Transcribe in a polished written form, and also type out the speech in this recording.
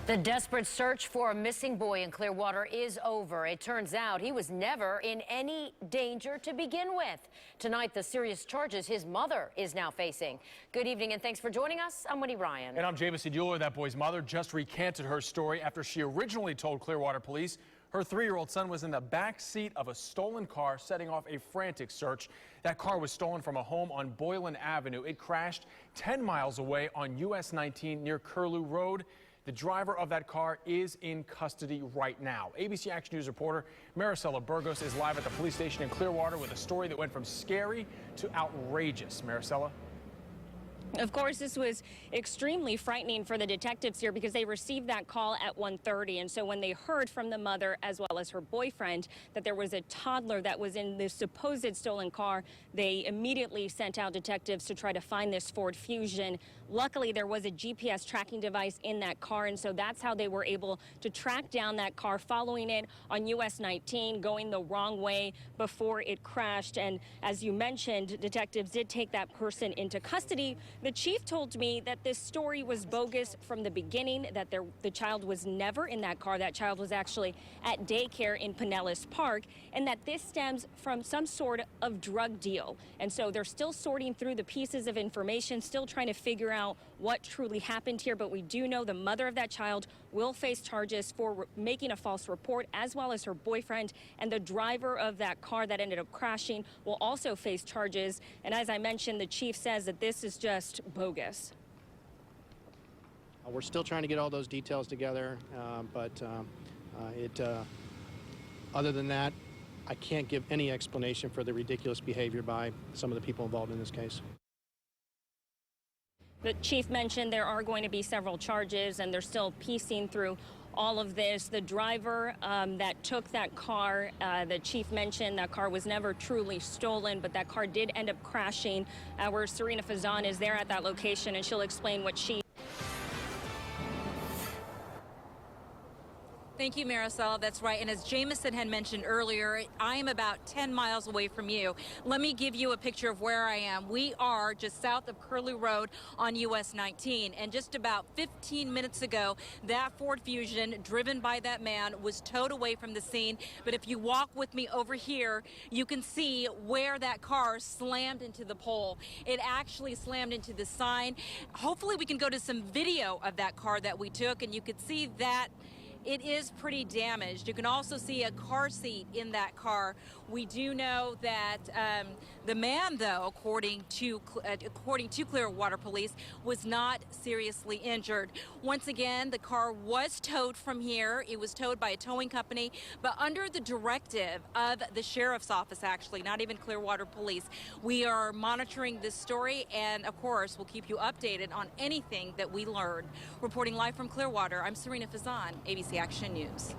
The desperate search for a missing boy in Clearwater is over. It turns out he was never in any danger to begin with. Tonight, the serious charges his mother is now facing. Good evening and thanks for joining us. I'm Woody Ryan. And I'm Jamison Euler. That boy's mother just recanted her story after she originally told Clearwater police her 3-year-old son was in the back seat of a stolen car, setting off a frantic search. That car was stolen from a home on Boylan Avenue. It crashed 10 miles away on US 19 near Curlew Road. The driver of that car is in custody right now. ABC Action News reporter Maricela Burgos is live at the police station in Clearwater with a story that went from scary to outrageous. Maricela? Of course, this was extremely frightening for the detectives here because they received that call at 1:30. And so when they heard from the mother as well as her boyfriend that there was a toddler that was in this supposed stolen car, they immediately sent out detectives to try to find this Ford Fusion. Luckily, there was a GPS tracking device in that car, and so that's how they were able to track down that car, following it on US 19, going the wrong way before it crashed. And as you mentioned, detectives did take that person into custody. The chief told me that this story was bogus from the beginning, that the child was never in that car. That child was actually at daycare in Pinellas Park, and that this stems from some sort of drug deal. And so they're still sorting through the pieces of information, still trying to figure out what truly happened here. But we do know the mother of that child will face charges for making a false report, as well as her boyfriend, and the driver of that car that ended up crashing will also face charges. And as I mentioned, the chief says that this is just bogus. We're still trying to get all those details together, other than that, I can't give any explanation for the ridiculous behavior by some of the people involved in this case. The chief mentioned there are going to be several charges, and they're still piecing through all of this. The driver that took that car, the chief mentioned that car was never truly stolen, but that car did end up crashing. Our Serena Fazan is there at that location, and she'll explain what she... Thank you, Maricela. That's right. And as Jamison had mentioned earlier, I am about 10 miles away from you. Let me give you a picture of where I am. We are just south of Curlew Road on US 19. And just about 15 minutes ago, that Ford Fusion driven by that man was towed away from the scene. But if you walk with me over here, you can see where that car slammed into the pole. It actually slammed into the sign. Hopefully we can go to some video of that car that we took, and you could see that it is pretty damaged. You can also see a car seat in that car. We do know that the man, though, according to Clearwater police, was not seriously injured. Once again, the car was towed from here. It was towed by a towing company, but under the directive of the sheriff's office, actually, not even Clearwater police. We are monitoring this story, and of course, we'll keep you updated on anything that we learn. Reporting live from Clearwater, I'm Serena Fazan, ABC Action News.